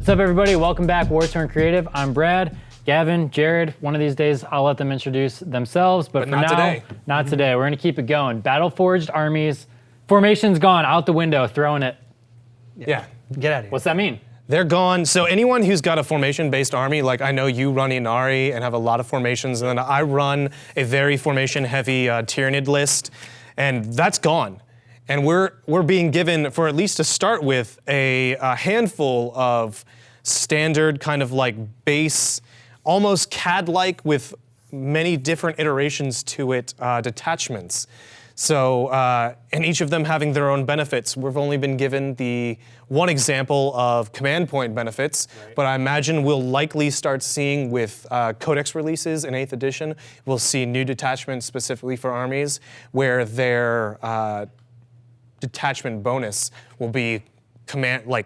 What's up, everybody? Welcome back, Wartorn Creative. I'm Brad, Gavin, Jared. One of these days, I'll let them introduce themselves, but for not now, today. Not today. We're gonna keep it going. Battle-forged armies, formation's gone, out the window, throwing it. Yeah. Get out of here. What's that mean? They're gone. So anyone who's got a formation-based army, like I know you run Inari and have a lot of formations, and then I run a very formation-heavy Tyrannid list, and that's gone. And we're being given, for at least to start with, a handful of standard kind of like base, almost CAD-like with many different iterations to it, detachments. So, and each of them having their own benefits. We've only been given the one example of command point benefits, but I imagine we'll likely start seeing with Codex releases in 8th edition, we'll see new detachments specifically for armies, where their detachment bonus will be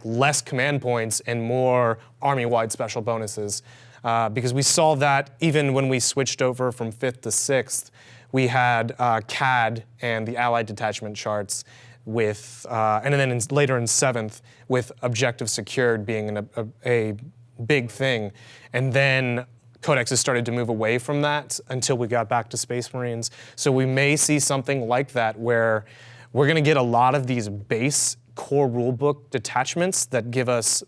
less command points and more army-wide special bonuses. Because we saw that even when we switched over from 5th to 6th, we had CAD and the allied detachment charts with, and then later in 7th with objective secured being a big thing. And then Codexes started to move away from that until we got back to Space Marines. So we may see something like that where we're gonna get a lot of these base core rulebook detachments that give us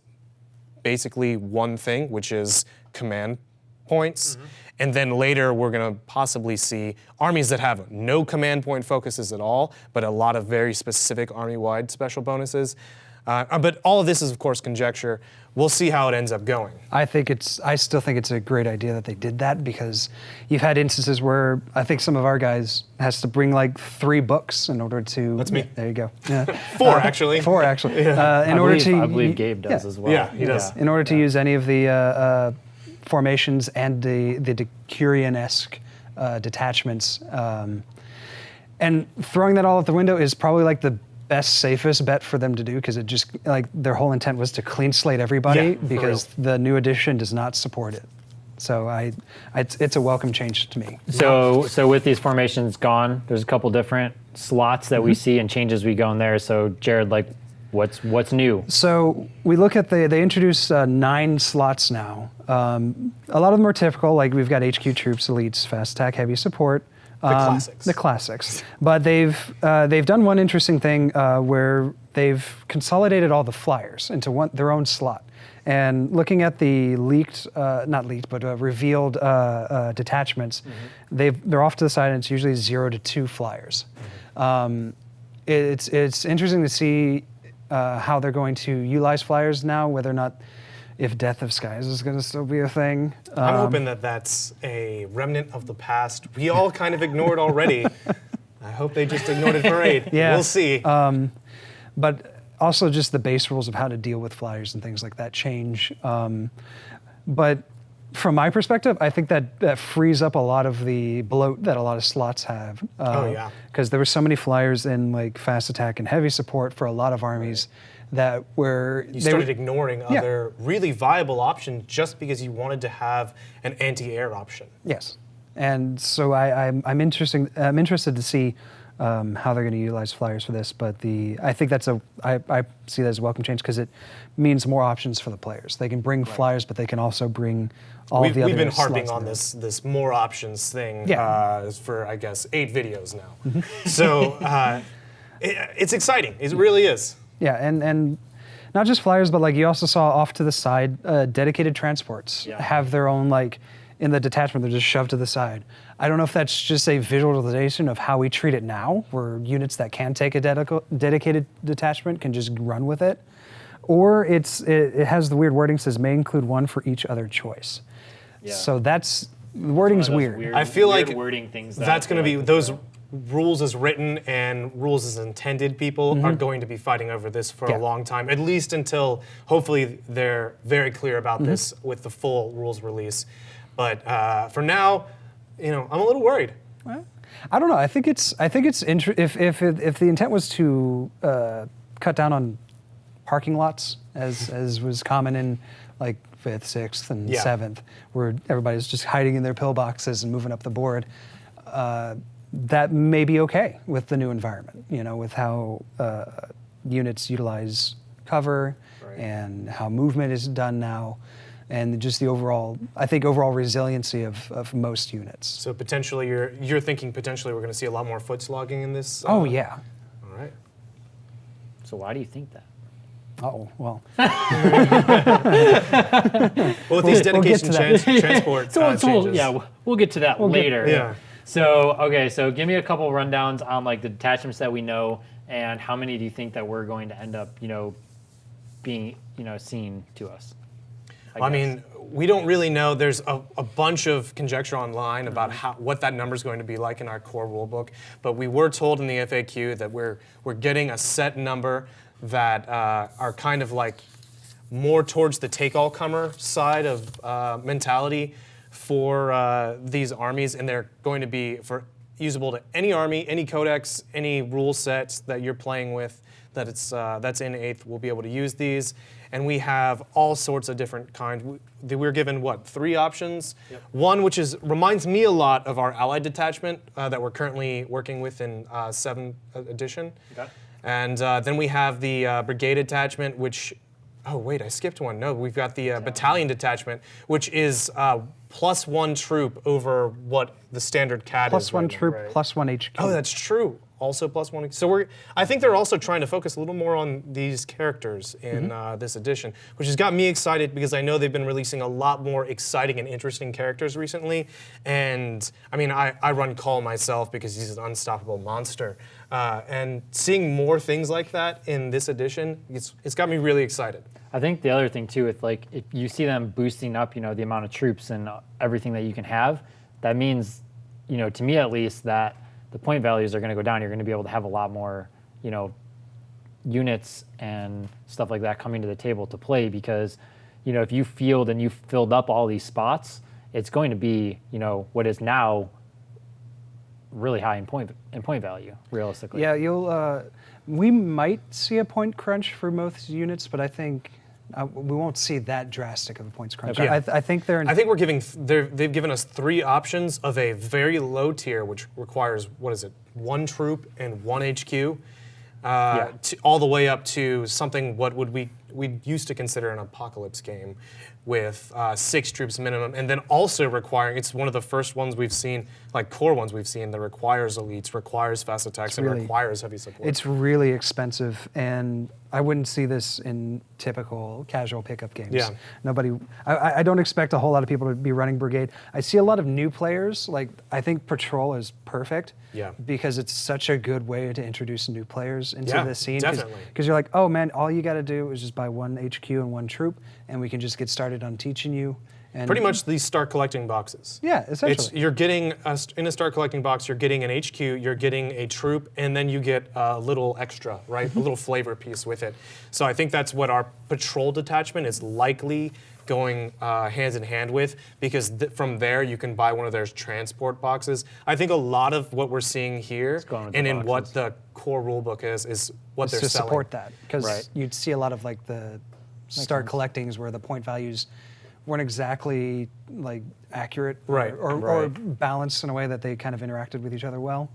basically one thing, which is command points. And then later we're gonna possibly see armies that have no command point focuses at all, but a lot of very specific army-wide special bonuses. But all of this is, of course, conjecture. We'll see how it ends up going. I still think it's a great idea that they did that, because you've had instances where I think some of our guys has to bring like 3 books in order to. That's me. There you go. Yeah. 4 actually. 4 actually. Yeah. I believe Gabe does as well. Yeah, he does. In order to use any of the formations and the Decurion-esque detachments, and throwing that all out the window is probably like the best, safest bet for them to do, because it just, like, their whole intent was to clean slate everybody, because the new edition does not support it. So it's a welcome change to me. So with these formations gone, there's a couple different slots that we see and changes we go in there. So Jared, like, what's new? So we look at they introduce 9 slots now. A lot of them are typical, like we've got HQ troops, elites, fast attack, heavy support. The classics. But they've done one interesting thing where they've consolidated all the flyers into their own slot. And looking at the revealed detachments, they're off to the side, and it's usually 0 to 2 flyers. It's interesting to see how they're going to utilize flyers now, whether or not, if Death of Skies is going to still be a thing. I'm hoping that that's a remnant of the past we all kind of ignored already. I hope they just ignored it for 8. Yeah. We'll see. But also just the base rules of how to deal with flyers and things like that change. But from my perspective, I think that frees up a lot of the bloat that a lot of slots have. Because there were so many flyers in like fast attack and heavy support for a lot of armies. That were you started ignoring other really viable options just because you wanted to have an anti-air option. Yes, and so I'm interested to see how they're going to utilize flyers for this. But I think I see that as a welcome change, because it means more options for the players. They can bring flyers, but they can also bring all the other. We've been harping on this more options thing for, I guess, 8 videos now. So it's exciting. It really is. Yeah, and not just flyers, but like you also saw off to the side, dedicated transports have their own, like, in the detachment, they're just shoved to the side. I don't know if that's just a visualization of how we treat it now, where units that can take a dedicated detachment can just run with it, or it has the weird wording, says may include one for each other choice. Yeah. So the wording's weird. I feel like wording things that's going to be those rules as written and rules as intended people are going to be fighting over this for a long time, at least until hopefully they're very clear about this with the full rules release. But for now, I'm a little worried. I don't know. I think it's if the intent was to cut down on parking lots, as was common in like 5th, 6th, and 7th, where everybody's just hiding in their pillboxes and moving up the board. That may be okay with the new environment, with how units utilize cover and how movement is done now, and just the overall, I think, overall resiliency of most units. So potentially, you're thinking potentially we're going to see a lot more foot slogging in this? Oh, yeah. All right. So why do you think that? Oh, well. Well, with these dedication transport changes. Yeah, we'll get to that later. Yeah. So, okay, so give me a couple rundowns on like the detachments that we know, and how many do you think that we're going to end up, being, seen to us? I mean, we don't really know. There's a bunch of conjecture online about what that number is going to be like in our core rulebook, but we were told in the FAQ that we're getting a set number that are kind of like more towards the take-all-comer side of mentality for these armies, and they're going to be usable to any army, any codex, any rule set that you're playing with that's in 8th will be able to use these. And we have all sorts of different kinds. We're given, 3 options? Yep. One, which reminds me a lot of our allied detachment that we're currently working with in 7th edition. Okay. And then we have the brigade detachment, which, oh wait, I skipped one. No, we've got the battalion detachment, which is +1 troop over what the standard CAD is. +1 troop, right? +1 HQ. Oh, that's true. Also +1. So I think they're also trying to focus a little more on these characters in this edition, which has got me excited because I know they've been releasing a lot more exciting and interesting characters recently. And I mean, I run Call myself because he's an unstoppable monster. And seeing more things like that in this edition, it's got me really excited. I think the other thing too, with like if you see them boosting up, the amount of troops and everything that you can have, that means, to me at least, that the point values are going to go down. You're going to be able to have a lot more, units and stuff like that coming to the table to play because, if you field and you filled up all these spots, it's going to be, what is now really high in point value, realistically. Yeah, we might see a point crunch for most units, but I think we won't see that drastic of a points crunch. Okay. I think they've given us 3 options of a very low tier, which requires 1 troop and 1 HQ, all the way up to something what would we used to consider an apocalypse game, with 6 troops minimum, and then also requiring, it's one of the first ones we've seen, like core ones we've seen, that requires elites, requires fast attacks, and requires heavy support. It's really expensive, and I wouldn't see this in typical casual pickup games. Yeah. I don't expect a whole lot of people to be running Brigade. I see a lot of new players, I think Patrol is perfect. Yeah. Because it's such a good way to introduce new players into the scene. Definitely. Because you're like, oh man, all you got to do is just buy 1 HQ and 1 troop, and we can just get started on teaching you. And pretty much these start collecting boxes. Yeah, essentially. You're getting, in a start collecting box, you're getting an HQ, you're getting a troop, and then you get a little extra, right? A little flavor piece with it. So I think that's what our patrol detachment is likely going hands in hand with, because from there you can buy one of their transport boxes. I think a lot of what we're seeing here and in what the core rulebook is what they're to selling. Support that, because you'd see a lot of the start collectings where the point values weren't exactly accurate or balanced in a way that they kind of interacted with each other well.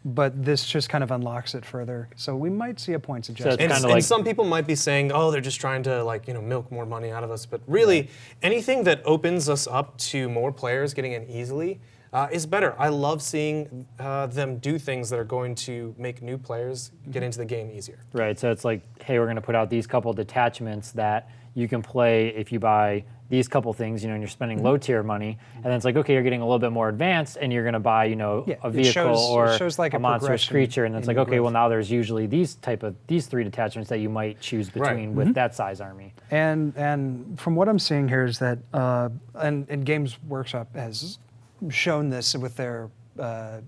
But this just kind of unlocks it further. So we might see a points adjustment. And some people might be saying, oh, they're just trying to milk more money out of us. But really, anything that opens us up to more players getting in easily is better. I love seeing them do things that are going to make new players get into the game easier. Right, so it's like, hey, we're going to put out these couple detachments that you can play if you buy these couple things, and you're spending low tier money, and then it's like, okay, you're getting a little bit more advanced, and you're going to buy, a vehicle or a monstrous creature, and it's like, okay, well now there's usually these 3 detachments that you might choose between with that size army. And from what I'm seeing here is that, and Games Workshop has shown this with their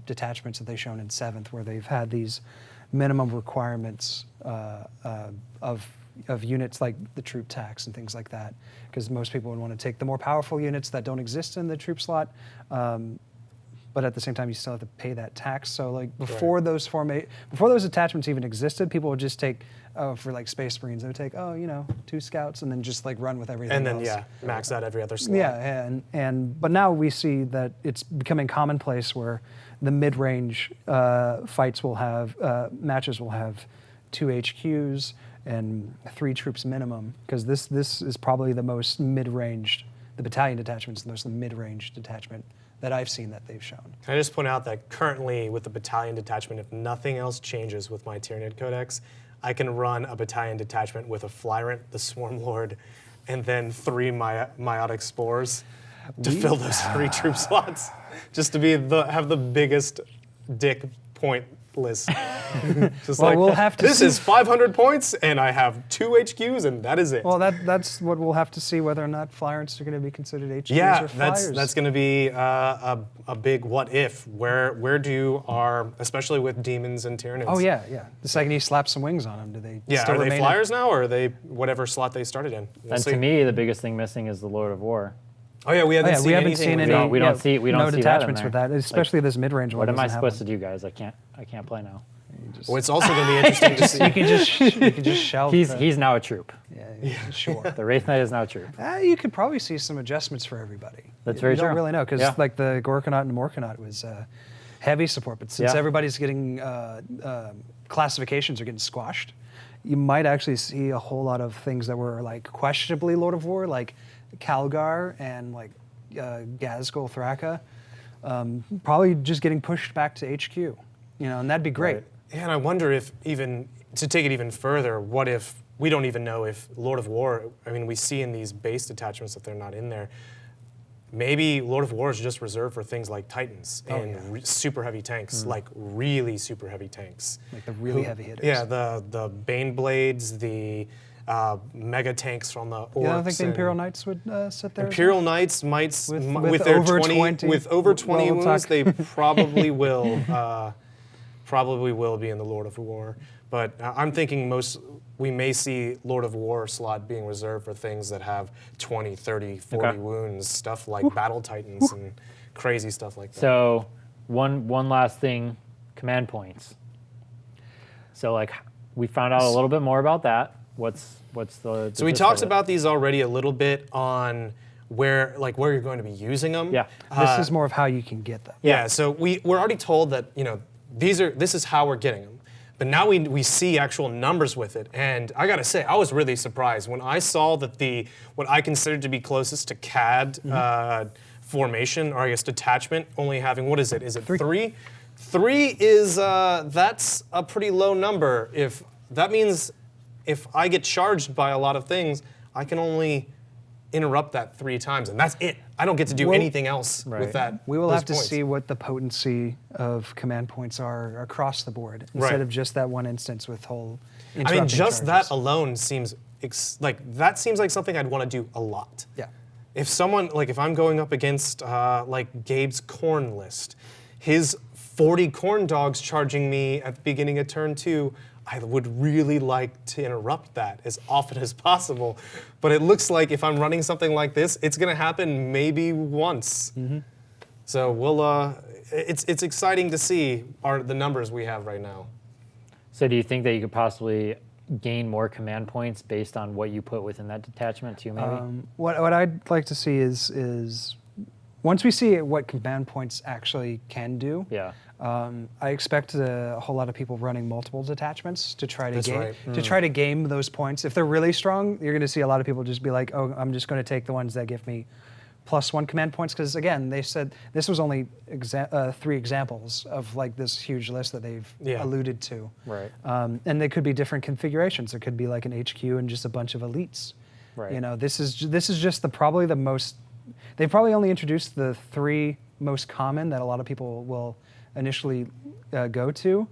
detachments that they've shown in 7th, where they've had these minimum requirements of units like the troop tax and things like that, because most people would want to take the more powerful units that don't exist in the troop slot, but at the same time you still have to pay that tax. So before those attachments even existed, people would just take for Space Marines, they would take 2 scouts and then just run with everything and then else. max out every other slot. Yeah, but now we see that it's becoming commonplace where the mid-range fights will have matches will have 2 HQs and 3 troops minimum, because this is probably the most mid-range, the battalion detachment's the most mid-range detachment that I've seen that they've shown. Can I just point out that currently with the battalion detachment, if nothing else changes with my Tyranid Codex, I can run a battalion detachment with a Flyrant, the Swarm Lord, and then 3 Meiotic Spores to fill those 3 troop slots, just to be have the biggest dick point list. Just Well, we'll have to this see. is 500 points, and I have 2 HQs, and that is it. Well, that's what we'll have to see, whether or not Flyrants are going to be considered HQs Yeah, or Flyers. that's going to be a big what if. Where do our, especially with demons and Tyranids? Oh yeah. The second you slap some wings on them, do they still Are they remain Flyers now, or are they whatever slot they started in? We'll And see. to me, the biggest thing missing is the Lord of War. Oh yeah, we haven't seen we haven't anything seen with any. that. We don't see no that in detachments there. with that, especially this mid-range one. What am I doesn't have supposed to one. do, guys? I can't play now. Well, it's also going to be interesting to see. You can just shelve. He's now a troop. Yeah, sure. The Wraith Knight is now a troop. You could probably see some adjustments for everybody. That's very You don't true. really know, because Yeah. like the Gorkanaut and Morkanaut was heavy support, but since Yeah. everybody's getting classifications are getting squashed, you might actually see a whole lot of things that were like questionably Lord of War, like Calgar and like Gazgul Thraka, probably just getting pushed back to HQ. And that'd be great. Right. Yeah, and I wonder if even, to take it even further, what if, we don't even know if Lord of War, I mean, we see in these base detachments that they're not in there, maybe Lord of War is just reserved for things like Titans and super heavy tanks, like really super heavy tanks. Like the really heavy hitters. Yeah, the Bane Blades, the mega tanks from the orcs. You don't think the and Imperial Knights would sit there? as Imperial Knights might, With their over 20, 20 with over 20 well, we'll wounds, talk. they probably will. Probably will be in the Lord of War, but I'm thinking we may see Lord of War slot being reserved for things that have 20, 30, 40 Okay. wounds, stuff like Battle Titans and crazy stuff like that. So, one last thing, command points. So, like, we found out a little bit more about that. What's the So we gist talked of it? about these already a little bit on where you're going to be using them. Yeah. This is more of how you can get them. Yeah, so we're already told that, this is how we're getting them. But now we see actual numbers with it. And I gotta say, I was really surprised when I saw that what I considered to be closest to CAD formation, or I guess detachment, only having, what is it? Is it 3? 3 is, that's a pretty low number. That means if I get charged by a lot of things, I can only interrupt that 3 times, and that's it. I don't get to do anything else with that. We will those have to points. see what the potency of command points are across the board, instead Right. of just that one instance with whole. I mean, interrupting just charges. that alone seems like something I'd want to do a lot. Yeah. If I'm going up against Gabe's Corn list, his 40 Corn Dogs charging me at the beginning of turn 2, I would really like to interrupt that as often as possible. But it looks like if I'm running something like this, it's going to happen maybe once. So it's exciting to see the numbers we have right now. So, do you think that you could possibly gain more command points based on what you put within that detachment too, maybe? What I'd like to see is once we see what command points actually can do. Yeah. I expect a whole lot of people running multiple detachments to try to That's game right. to try to game those points. If they're really strong, you're going to see a lot of people just be like, "Oh, I'm just going to take the ones that give me +1 command points." Because again, they said this was only 3 examples of like this huge list that they've alluded to. Right. And they could be different configurations. There could be like an HQ and just a bunch of elites. Right. This is just probably the most. They probably only introduced the 3 most common that a lot of people will initially go to,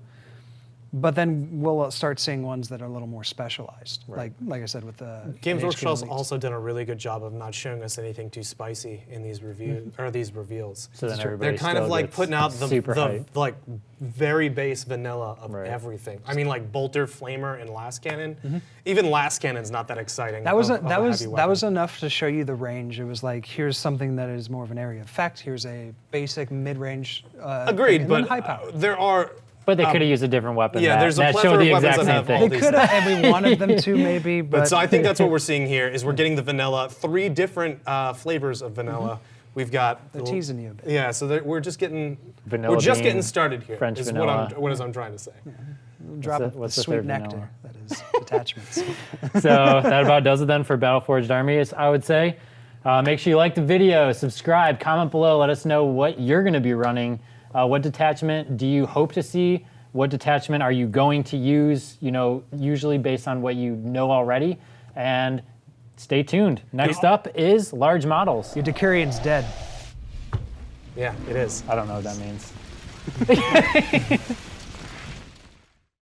but then we'll start seeing ones that are a little more specialized. Right. Like I said, with the Games HQ Workshop's elites. also done a really good job of not showing us anything too spicy in these reviews or these reveals. So then everybody They're kind of still like gets putting out super the hype. like very base vanilla of Right. everything. I mean, like Bolter, Flamer, and Last Cannon. Even Last Cannon's not that exciting. That was of a that was heavy that was weapon. enough to show you the range. It was like, here's something that is more of an area of effect. Here's a basic mid-range. Agreed, and then but high power. there are. But they could have used a different weapon. yeah, that, there's a that plethora showed the of weapons exact that same have all thing. these- They could have, and we wanted them to maybe, but So I think that's what we're seeing here is we're getting the vanilla, 3 different flavors of vanilla We've got They're teasing you a bit. Yeah, so we're just getting Vanilla we're just bean, getting started here. French is vanilla. what I'm trying to say. Drop what's the the sweet third nectar vanilla? that is detachments. So that about does it then for Battleforged Armies, I would say. Make sure you like the video, subscribe, comment below, let us know what you're going to be running. What detachment do you hope to see? What detachment are you going to use, usually based on what you know already? And stay tuned. Next up is large models. Your Decurian's dead. Yeah, it is. I don't know what that means.